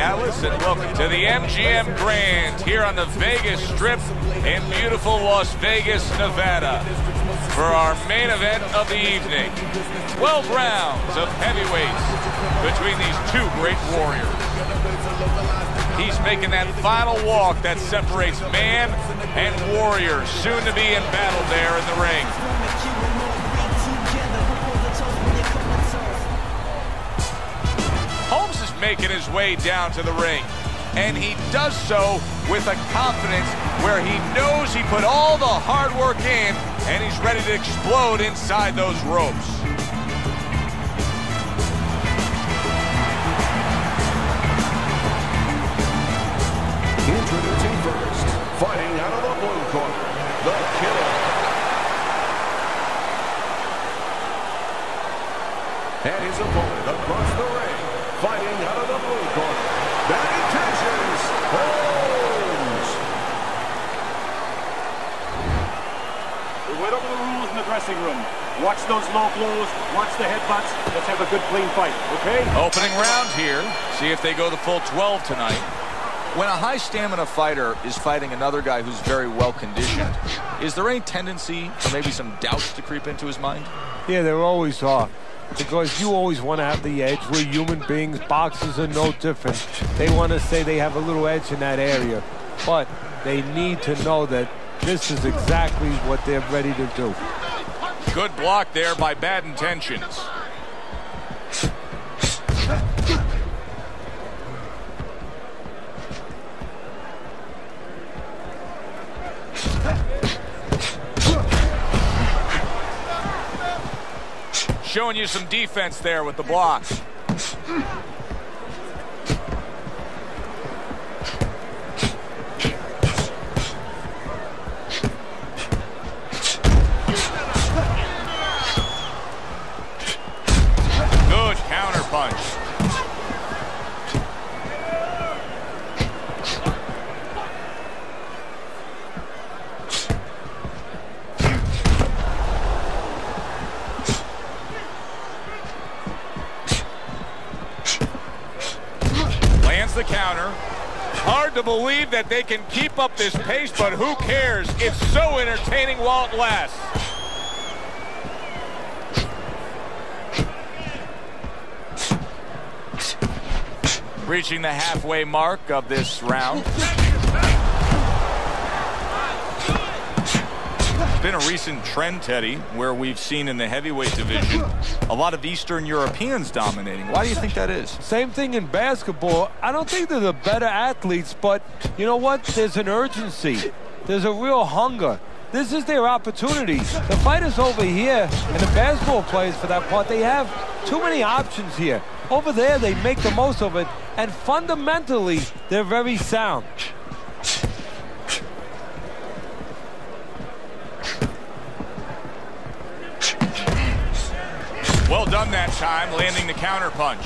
Atlas, and welcome to the MGM Grand here on the Vegas Strip in beautiful Las Vegas, Nevada, for our main event of the evening. 12 rounds of heavyweights between these two great warriors. He's making that final walk that separates man and warrior, soon to be in battle there in the ring. Holmes is making his way down to the ring, and he does so with a confidence where he knows he put all the hard work in, and he's ready to explode inside those ropes. Introducing first, fighting out of the blue corner, the Killer. And his opponent across the ring, fighting out of the blue corner, bad intentions, Holmes. We went over the rules in the dressing room. Watch those low blows, watch the headbutts. Let's have a good, clean fight, okay? Opening round here. See if they go the full 12 tonight. When a high stamina fighter is fighting another guy who's very well conditioned, is there any tendency or maybe some doubts to creep into his mind? Yeah, there always are. Because you always want to have the edge. We're human beings. Boxers are no different. They want to say they have a little edge in that area. But they need to know that this is exactly what they're ready to do. Good block there by Bad Intentions. Showing you some defense there with the block. Good counter punch. The counter. Hard to believe that they can keep up this pace, but who cares? It's so entertaining while it lasts. Reaching the halfway mark of this round. It's been a recent trend, Teddy, where we've seen in the heavyweight division a lot of Eastern Europeans dominating. Why do you think that is? Same thing in basketball. I don't think they're the better athletes, but you know what? There's an urgency. There's a real hunger. This is their opportunity. The fighters over here, and the basketball players for that part, they have too many options here. Over there, they make the most of it, and fundamentally, they're very sound. Well done that time, landing the counter punch.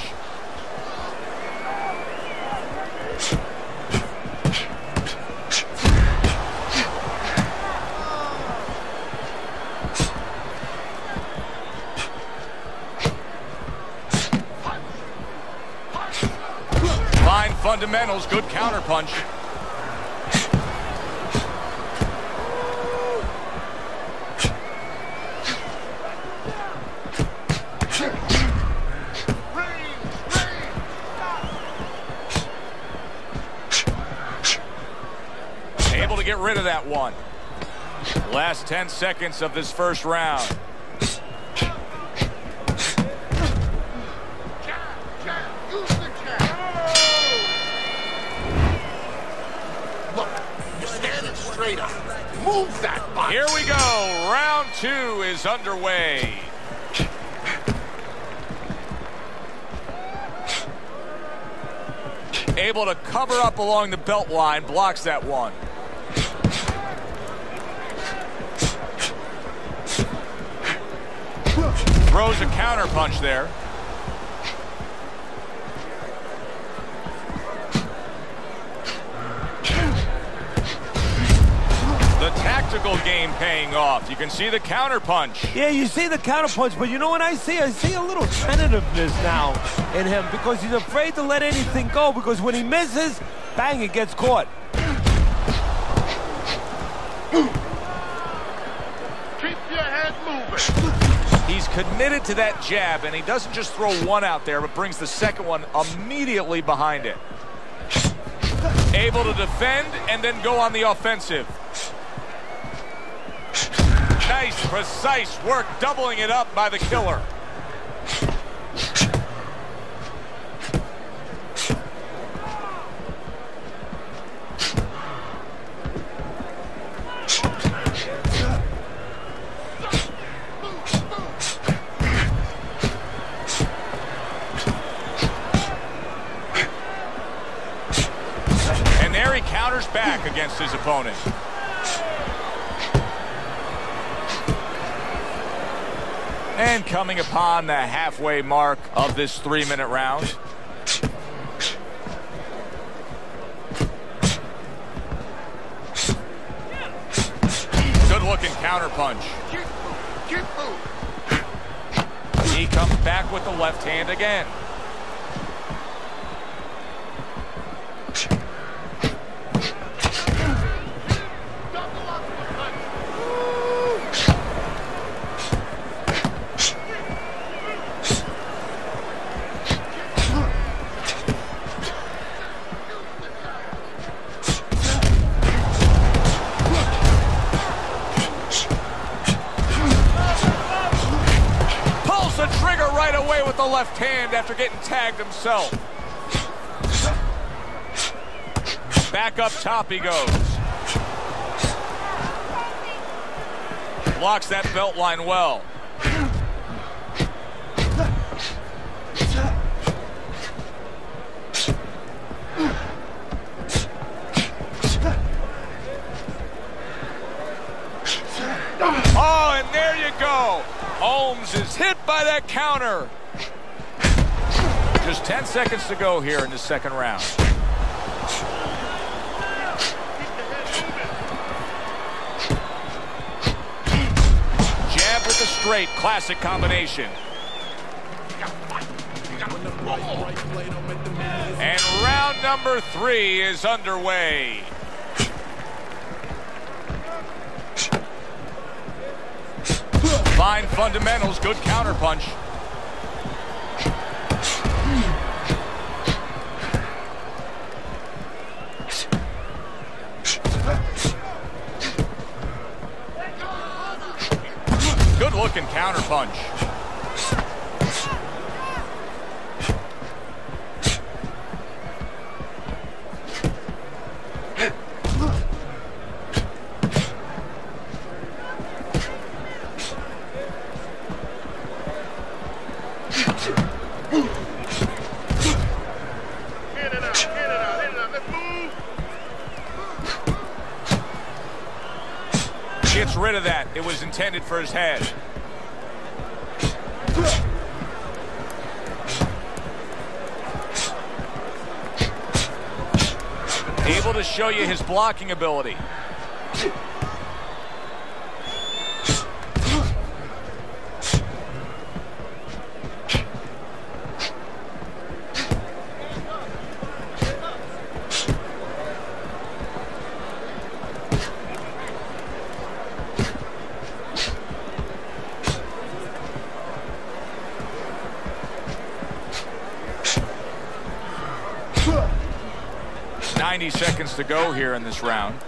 Fine fundamentals, good counter punch. Able to get rid of that one. Last 10 seconds of this first round. Look, you're standing straight up. Move that body. Here we go. Round 2 is underway. Able to cover up along the belt line, blocks that one. Throws a counter punch there. The tactical game paying off. You can see the counter punch. Yeah, you see the counter punch, but you know what I see? I see a little tentativeness now in him because he's afraid to let anything go, because when he misses, bang, it gets caught. Keep your head moving. He's committed to that jab, and he doesn't just throw one out there, but brings the second one immediately behind it. Able to defend and then go on the offensive. Nice, precise work, doubling it up by the killer. Counters back against his opponent. And coming upon the halfway mark of this 3-minute round. Good looking counter punch. He comes back with the left hand again. The left hand after getting tagged himself. Back up top he goes. Blocks that belt line well. Oh, and there you go. Holmes is hit by that counter. Just 10 seconds to go here in the second round. Jab with the straight, classic combination. And round number 3 is underway. Fine fundamentals, good counter punch. Good looking counter punch. Gets rid of that. It was intended for his head. Able to show you his blocking ability. Seconds to go here in this round.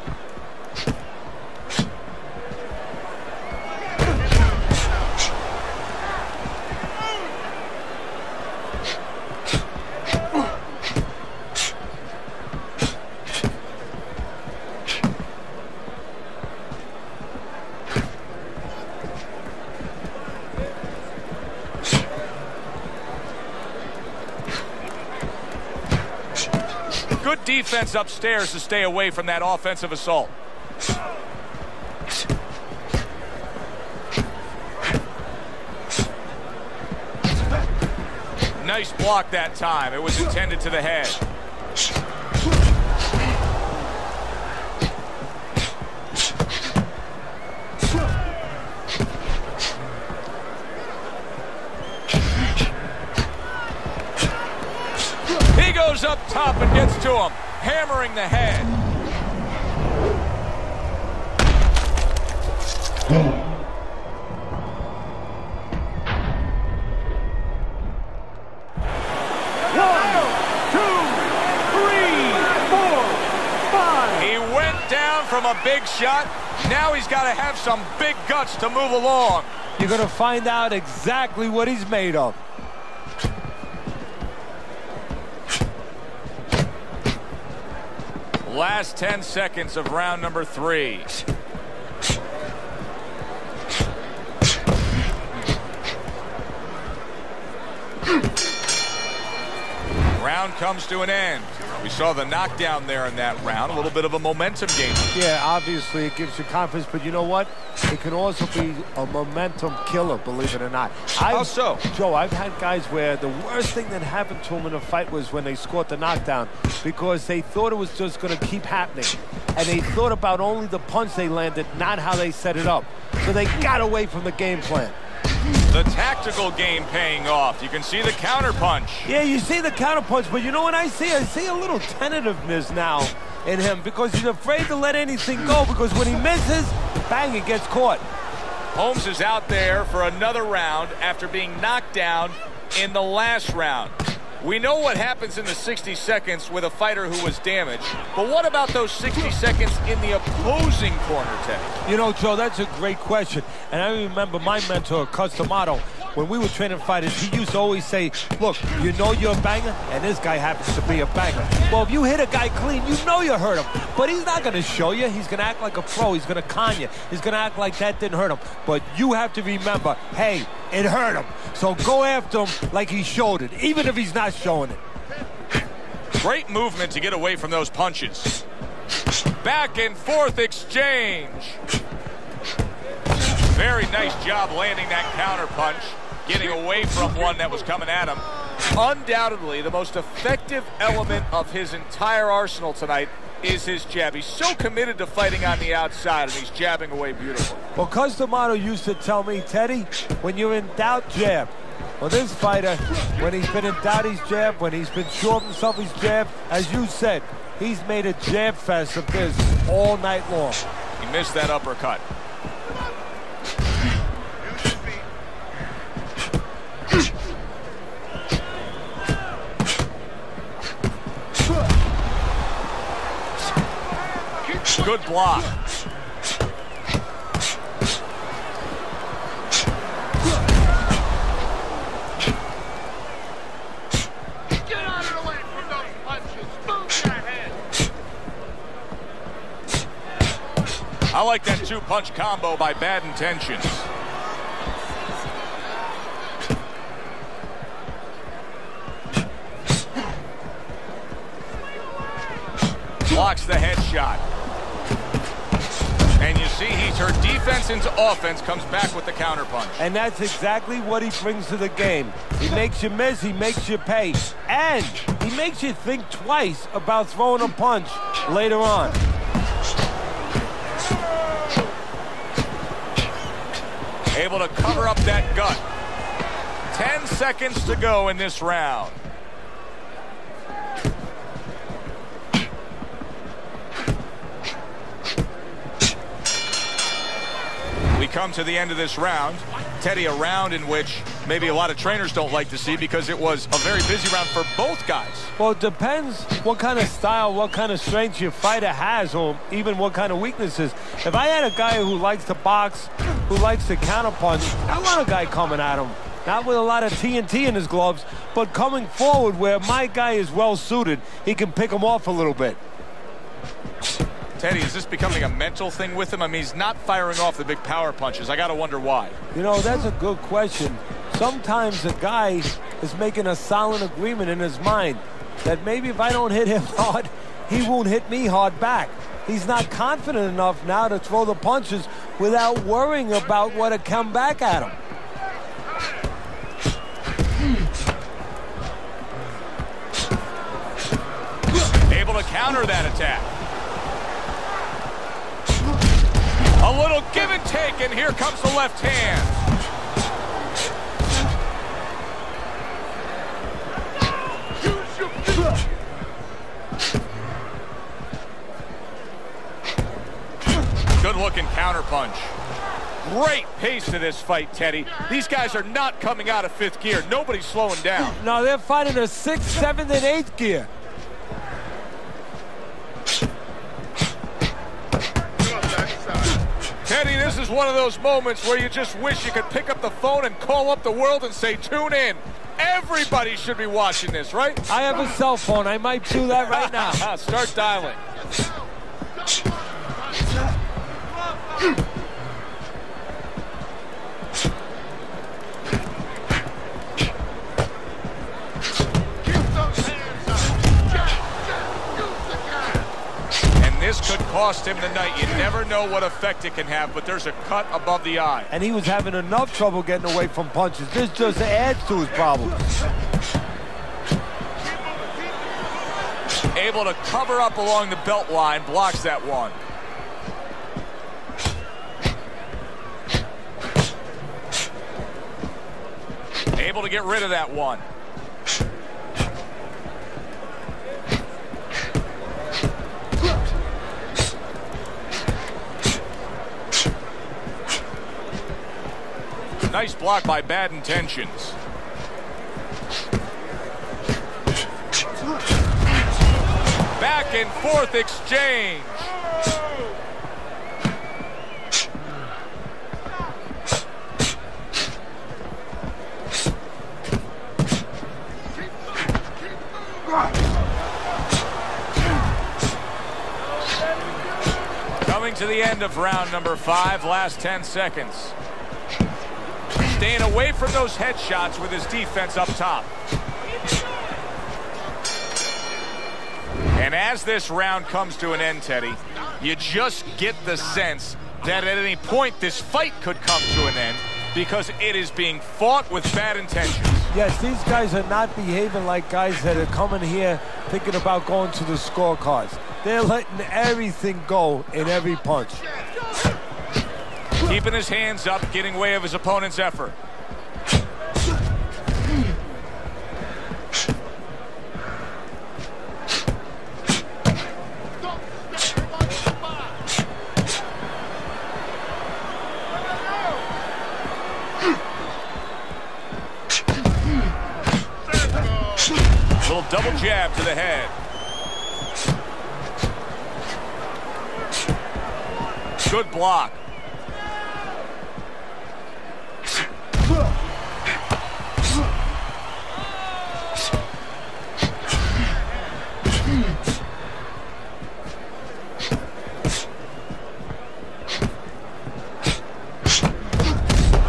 Good defense upstairs to stay away from that offensive assault. Nice block that time. It was intended to the head. Moves up top and gets to him, hammering the head. He went down from a big shot. Now he's got to have some big guts to move along. You're going to find out exactly what he's made of. Last 10 seconds of round number 3. Round comes to an end. We saw the knockdown there in that round. A little bit of a momentum game. Yeah, obviously it gives you confidence, but you know what? It can also be a momentum killer, believe it or not. How so? Joe, I've had guys where the worst thing that happened to them in a fight was when they scored the knockdown because they thought it was just going to keep happening. And they thought about only the punch they landed, not how they set it up. So they got away from the game plan. The tactical game paying off. You can see the counter punch. Yeah, you see the counter punch, but you know what I see? I see a little tentativeness now in him because he's afraid to let anything go because when he misses, bang, it gets caught. Holmes is out there for another round after being knocked down in the last round. We know what happens in the 60 seconds with a fighter who was damaged, but what about those 60 seconds in the opposing corner, Ted? You know, Joe, that's a great question. And I remember my mentor, Customato, when we were training fighters, he used to always say, look, you know you're a banger, and this guy happens to be a banger. Well, if you hit a guy clean, you know you hurt him. But he's not going to show you. He's going to act like a pro. He's going to con you. He's going to act like that didn't hurt him. But you have to remember, hey, it hurt him. So go after him like he showed it, even if he's not showing it. Great movement to get away from those punches. Back and forth exchange. Very nice job landing that counter punch, getting away from one that was coming at him. Undoubtedly, the most effective element of his entire arsenal tonight is his jab. He's so committed to fighting on the outside, and he's jabbing away beautifully. Well, Customato used to tell me, Teddy, when you're in doubt, jab. Well, this fighter, when he's been in doubt, he's jabbed. When he's been sure of himself, he's jabbed. As you said, he's made a jab fest of this all night long. He missed that uppercut. Good block. Get out of the way from those punches. Move your head. I like that two-punch combo by Bad Intentions. Blocks the headshot. And you see he turned defense into offense, comes back with the counterpunch. And that's exactly what he brings to the game. He makes you miss, he makes you pay. And he makes you think twice about throwing a punch later on. Able to cover up that gut. 10 seconds to go in this round. We come to the end of this round. Teddy, a round in which maybe a lot of trainers don't like to see because it was a very busy round for both guys. Well, it depends what kind of style, what kind of strength your fighter has, or even what kind of weaknesses. If I had a guy who likes to box, who likes to counterpunch, I want a guy coming at him. Not with a lot of TNT in his gloves, but coming forward where my guy is well suited, he can pick him off a little bit. Teddy, is this becoming a mental thing with him? I mean, he's not firing off the big power punches. I got to wonder why. You know, that's a good question. Sometimes a guy is making a silent agreement in his mind that maybe if I don't hit him hard, he won't hit me hard back. He's not confident enough now to throw the punches without worrying about what will come back at him. Able to counter that attack. A little give and take, and here comes the left hand. Good-looking counterpunch. Great pace to this fight, Teddy. These guys are not coming out of fifth gear. Nobody's slowing down. No, they're fighting a 6th, 7th, and 8th gear. Teddy, this is one of those moments where you just wish you could pick up the phone and call up the world and say, tune in. Everybody should be watching this, right? I have a cell phone. I might do that right now. Start dialing. This could cost him the night. You never know what effect it can have, but there's a cut above the eye. And he was having enough trouble getting away from punches. This just adds to his problems. Able to cover up along the belt line, blocks that one. Able to get rid of that one. Nice block by Bad Intentions. Back and forth exchange. Coming to the end of round number 5, last 10 seconds. Staying away from those headshots with his defense up top. And as this round comes to an end, Teddy, you just get the sense that at any point this fight could come to an end because it is being fought with bad intentions. Yes, these guys are not behaving like guys that are coming here thinking about going to the scorecards. They're letting everything go in every punch. Keeping his hands up, getting way of his opponent's effort. Little double jab to the head. Good block.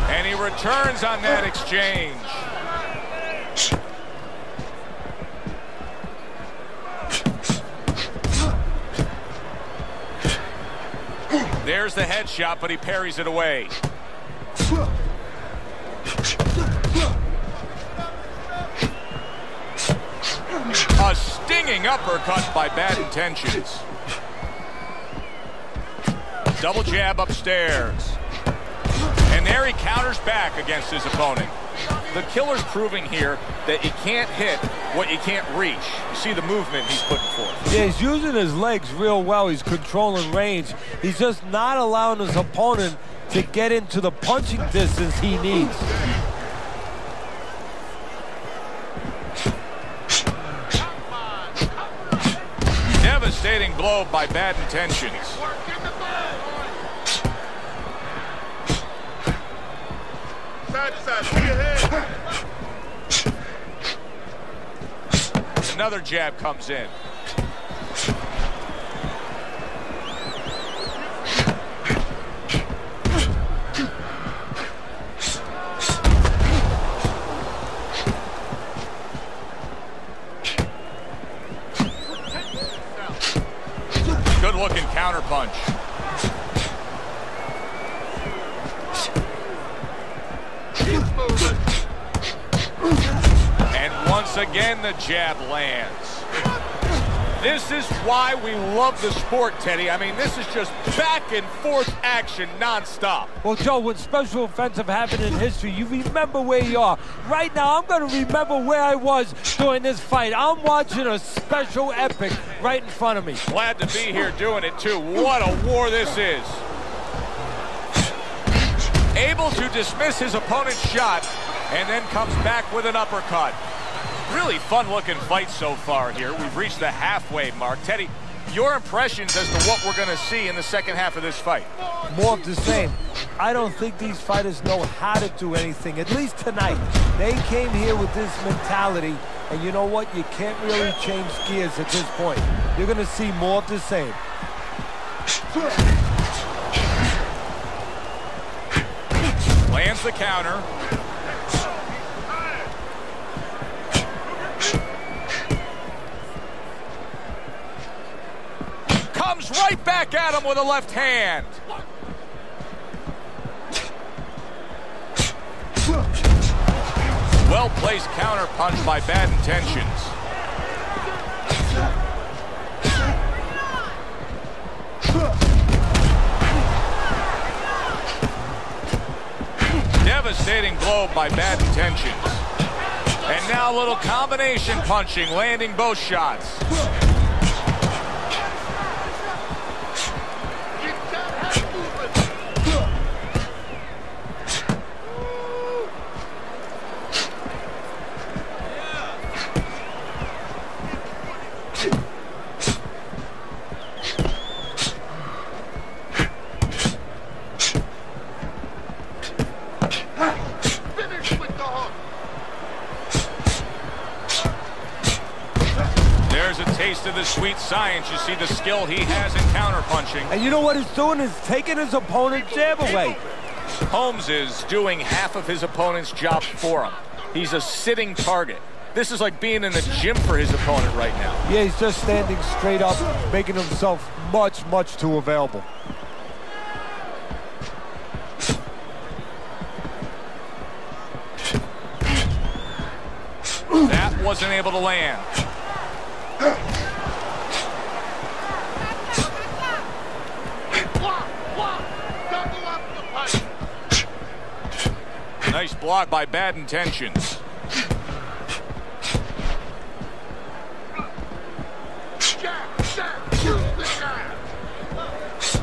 And he returns on that exchange. There's the headshot, but he parries it away. A stinging uppercut by Bad Intentions. Double jab upstairs. And there he counters back against his opponent. The killer's proving here that you can't hit what you can't reach. You see the movement he's putting forth. Yeah, he's using his legs real well. He's controlling range. He's just not allowing his opponent to get into the punching distance he needs. Devastating blow by Bad Intentions. Side to side, put your head. Another jab comes in. Good looking counter punch. And once again, the jab lands. This is why we love the sport, Teddy. I mean, this is just back and forth action nonstop. Well, Joe, when special offensive happened in history, you remember where you are. Right now, I'm going to remember where I was during this fight. I'm watching a special epic right in front of me. Glad to be here doing it, too. What a war this is. able to dismiss his opponent's shot, and then comes back with an uppercut. Really fun-looking fight so far here. We've reached the halfway mark. Teddy, your impressions as to what we're going to see in the second half of this fight? More of the same. I don't think these fighters know how to do anything, at least tonight. They came here with this mentality, and you know what? You can't really change gears at this point. You're going to see more of the same. Lands the counter. Comes right back at him with a left hand. Well-placed counter punch by Bad Intentions. Devastating blow by Bad Intentions. And now a little combination punching, landing both shots. Taste of the sweet science. You see the skill he has in counterpunching. And you know what he's doing is taking his opponent's jab away. Holmes is doing half of his opponent's job for him. He's a sitting target. This is like being in the gym for his opponent right now. Yeah, he's just standing straight up, making himself much, much too available. That wasn't able to land. Nice block by Bad Intentions.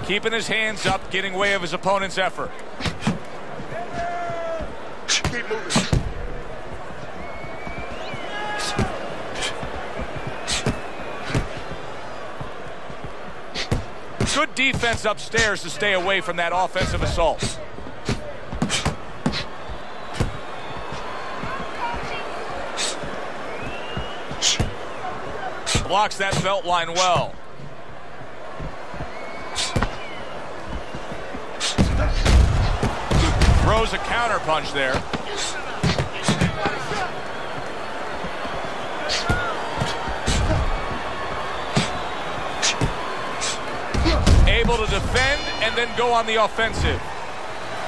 Keeping his hands up, getting way of his opponent's effort. Keep moving. Good defense upstairs to stay away from that offensive assault. Blocks that belt line well. Throws a counter punch there. Able to defend and then go on the offensive.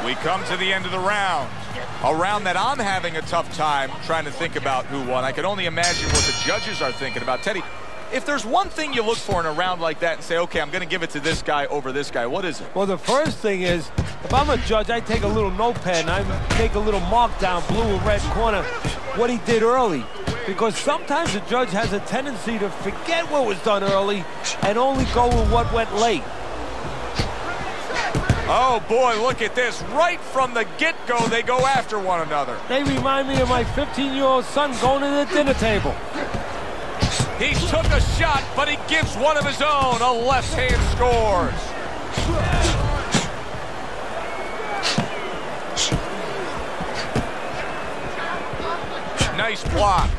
We come to the end of the round. A round that I'm having a tough time trying to think about who won. I can only imagine what the judges are thinking about. Teddy, if there's one thing you look for in a round like that and say, okay, I'm going to give it to this guy over this guy, what is it? Well, the first thing is, if I'm a judge, I take a little notepad and I make a little mark down, blue and red corner, what he did early. Because sometimes the judge has a tendency to forget what was done early and only go with what went late. Oh, boy, look at this. Right from the get-go, they go after one another. They remind me of my 15-year-old son going to the dinner table. He took a shot, but he gives one of his own. A left hand scores. Nice block.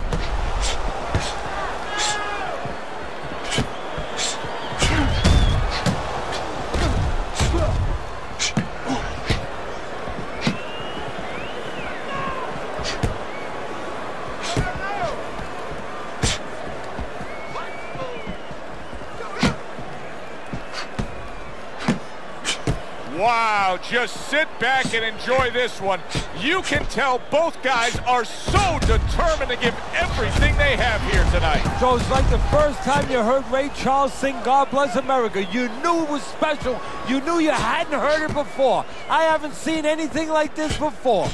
Wow, just sit back and enjoy this one. You can tell both guys are so determined to give everything they have here tonight. So it's like the first time you heard Ray Charles sing God Bless America. You knew it was special. You knew you hadn't heard it before. I haven't seen anything like this before.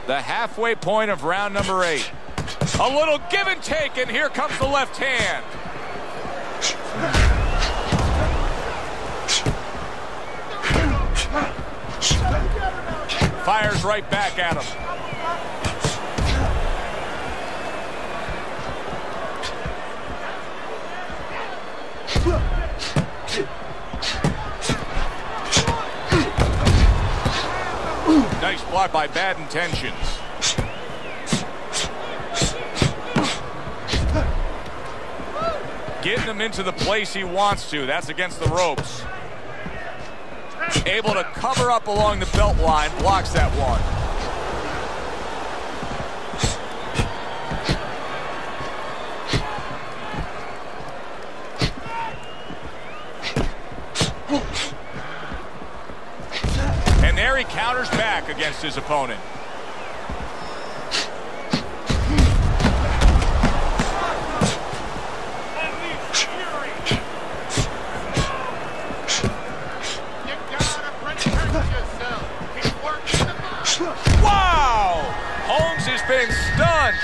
The halfway point of round number 8. A little give and take, and here comes the left hand. fires right back at him. Nice block by Bad Intentions. Getting him into the place he wants to. That's against the ropes. Able to cover up along the belt line. Blocks that one. And there he counters back against his opponent. Wow! Holmes has been stunned.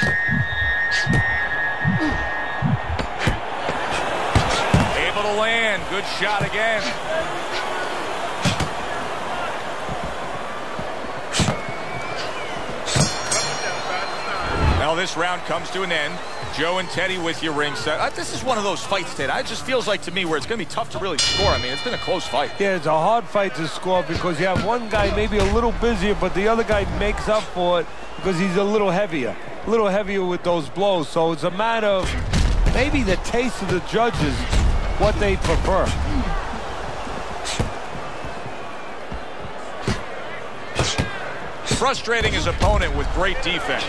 Able to land. Good shot again. Now this round comes to an end. Joe and Teddy with you ringside. This is one of those fights, Ted. It just feels like to me where it's going to be tough to really score. I mean, it's been a close fight. Yeah, it's a hard fight to score because you have one guy maybe a little busier, but the other guy makes up for it because he's a little heavier with those blows. So it's a matter of maybe the taste of the judges, what they prefer. Frustrating his opponent with great defense.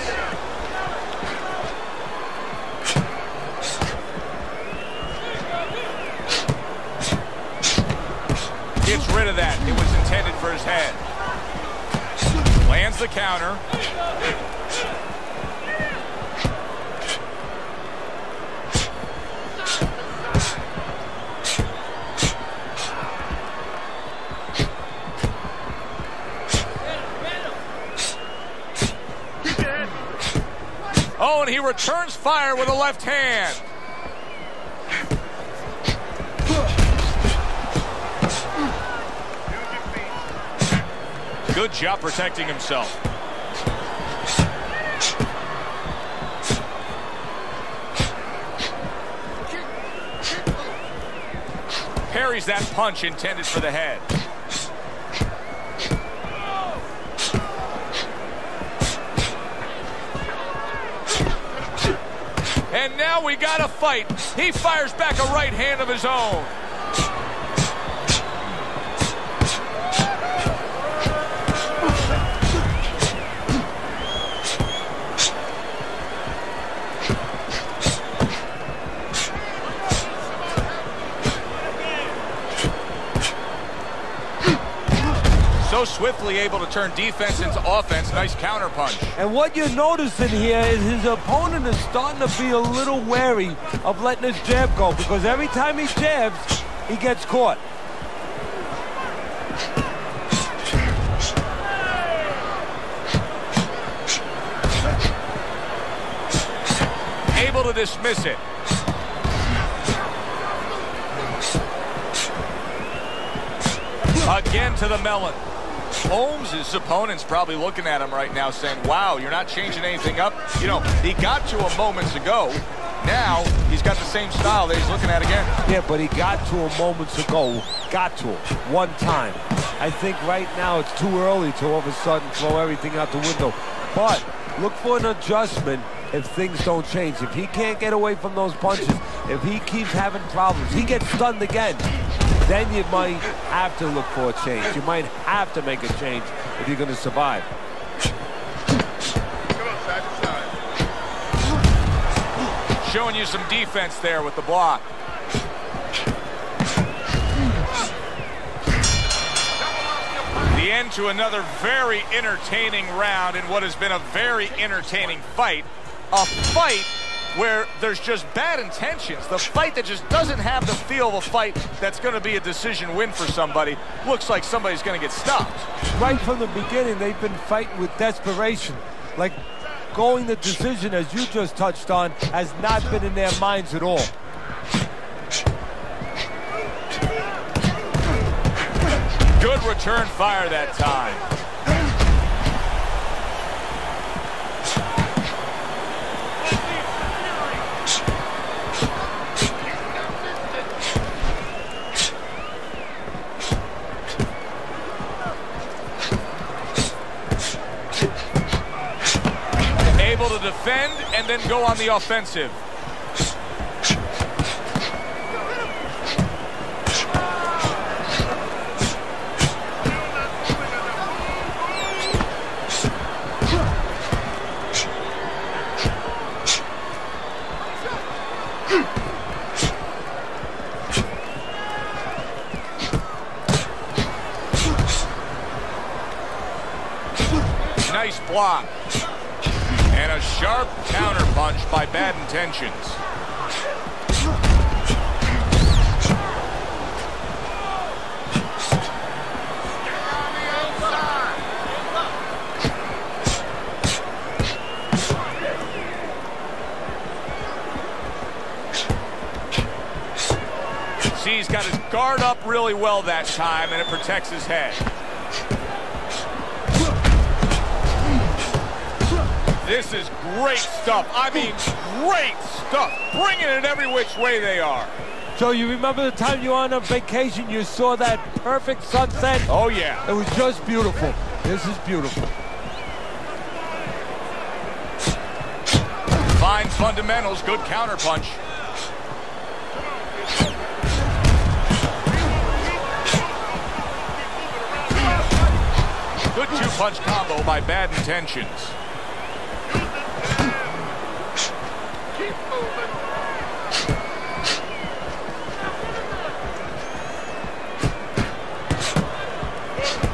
Gets rid of that. It was intended for his head. Lands the counter. Oh, and he returns fire with a left hand. Good job protecting himself. Parries that punch intended for the head. And now we got a fight. He fires back a right hand of his own. So swiftly able to turn defense into offense. Nice counter punch. And what you're noticing here is his opponent is starting to be a little wary of letting his jab go because every time he jabs, he gets caught. Able to dismiss it. Again to the melon. Holmes, his opponent's probably looking at him right now saying, wow, you're not changing anything up. You know, he got to him moments ago. Now he's got the same style that he's looking at again. Yeah, but he got to him moments ago. Got to him one time. I think right now it's too early to all of a sudden throw everything out the window. But look for an adjustment if things don't change. If he can't get away from those punches, if he keeps having problems, he gets stunned again. Then you might have to look for a change. You might have to make a change if you're going to survive. Showing you some defense there with the block. The end to another very entertaining round in what has been a very entertaining fight. A fight where there's just bad intentions. The fight that just doesn't have the feel of a fight that's going to be a decision win for somebody. Looks like somebody's going to get stopped. Right from the beginning, they've been fighting with desperation. Like going the decision, as you just touched on, has not been in their minds at all. Good return fire that time. defend and then go on the offensive. Nice block. And a sharp counter punch by Bad Intentions. See, he's got his guard up really well that time, and it protects his head. This is great stuff. I mean, great stuff. Bringing it every which way they are. So you remember the time you were on a vacation, you saw that perfect sunset? Oh, yeah. It was just beautiful. This is beautiful. Fine fundamentals, good counterpunch. Good two-punch combo by Bad Intentions.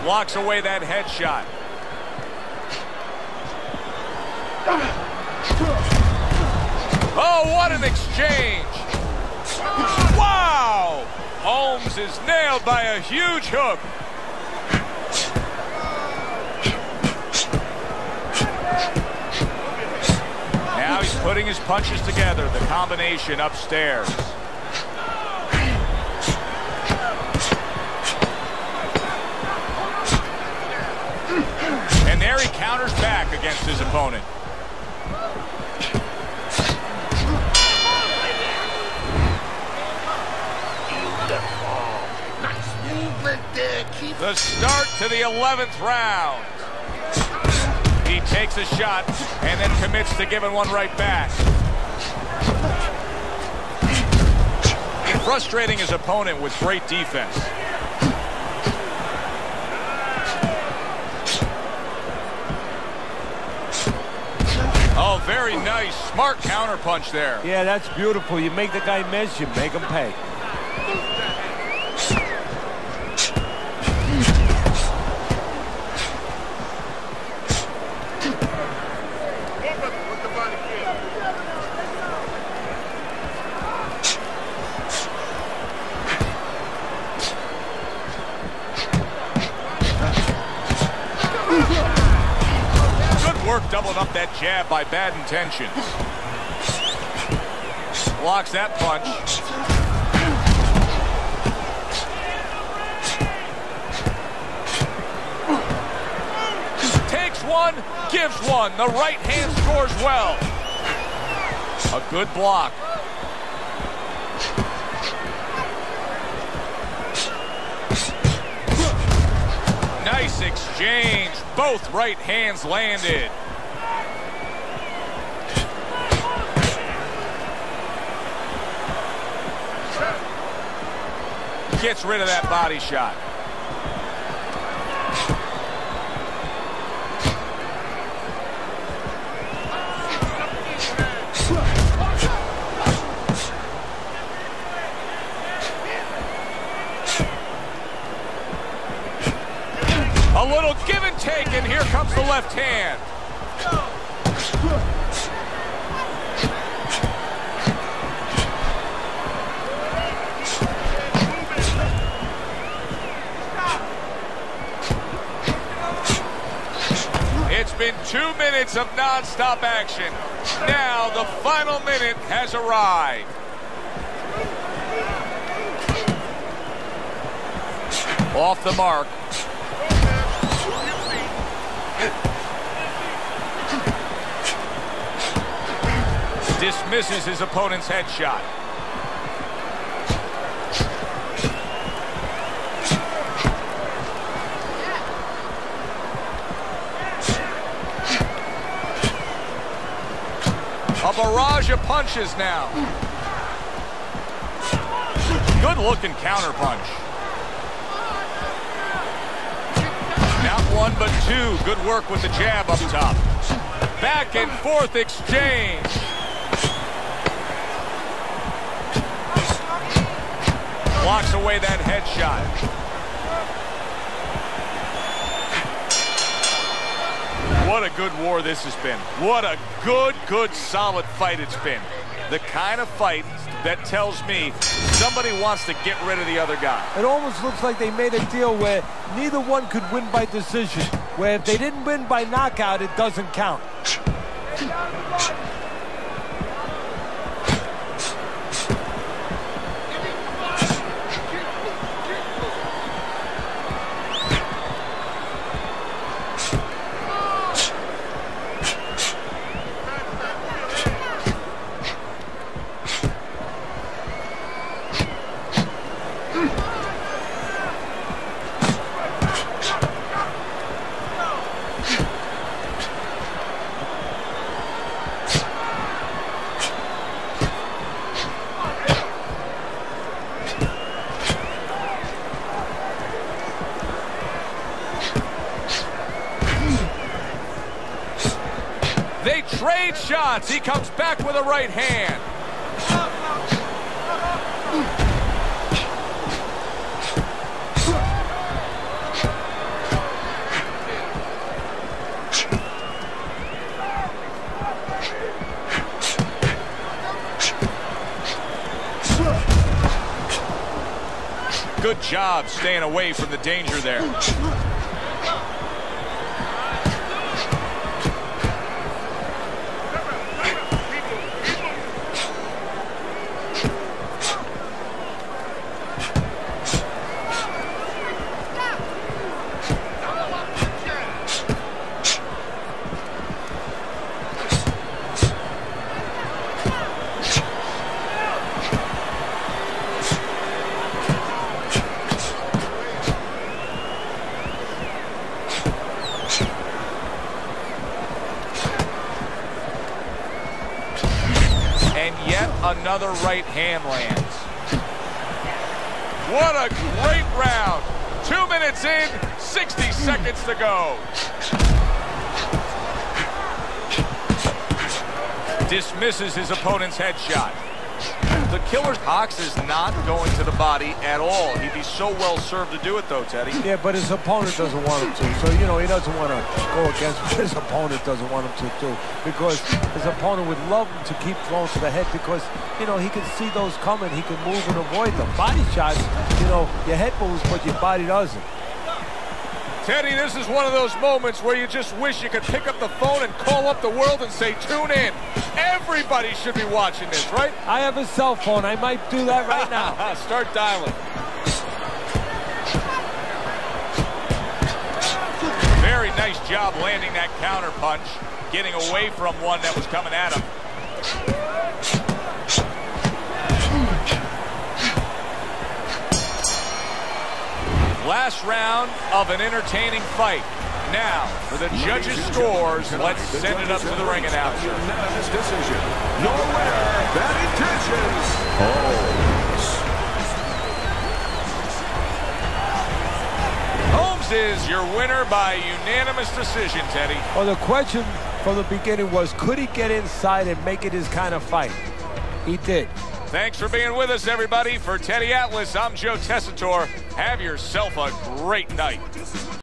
Blocks away that headshot. Oh, what an exchange. Wow! Holmes is nailed by a huge hook. Now he's putting his punches together, the combination upstairs. And there he counters back against his opponent. The start to the 11th round. He takes a shot and then commits to giving one right back. Frustrating his opponent with great defense. Oh, very nice. Smart counterpunch there. Yeah, that's beautiful. You make the guy miss, you make him pay. Doubling up that jab by Bad Intentions. Blocks that punch. Takes one, gives one. The right hand scores well. A good block. Nice exchange. Both right hands landed. Gets rid of that body shot. A little give and take, and here comes the left hand. It's been 2 minutes of non-stop action. Now the final minute has arrived. Off the mark. Dismisses his opponent's headshot. A barrage of punches now. Good looking counter punch. Not one, but two. Good work with the jab up top. Back and forth exchange. Blocks away that headshot. What a good war this has been. What a good, solid fight it's been. The kind of fight that tells me somebody wants to get rid of the other guy. It almost looks like they made a deal where neither one could win by decision, where if they didn't win by knockout, it doesn't count. They trade shots. He comes back with a right hand. Good job staying away from the danger there. And yet another right hand lands. What a great round. 2 minutes in, 60 seconds to go. Dismisses his opponent's headshot. The killer's box is not going to the body at all. He'd be so well served to do it, though, Teddy. Yeah, but his opponent doesn't want him to. So, you know, he doesn't want to go against what his opponent doesn't want him to do. Because his opponent would love him to keep throwing to the head because, you know, he can see those coming. He can move and avoid them. Body shots, you know, your head moves, but your body doesn't. Teddy, this is one of those moments where you just wish you could pick up the phone and call up the world and say, tune in. Everybody should be watching this, right? I have a cell phone. I might do that right now. Start dialing. Very nice job landing that counter punch, getting away from one that was coming at him. Last round of an entertaining fight. Now, for the judges' scores, let's send it up to the ring announcer. Unanimous decision. Your winner, bad intentions, Holmes is your winner by unanimous decision, Teddy. Well, the question from the beginning was, could he get inside and make it his kind of fight? He did. Thanks for being with us, everybody. For Teddy Atlas, I'm Joe Tessitore. Have yourself a great night.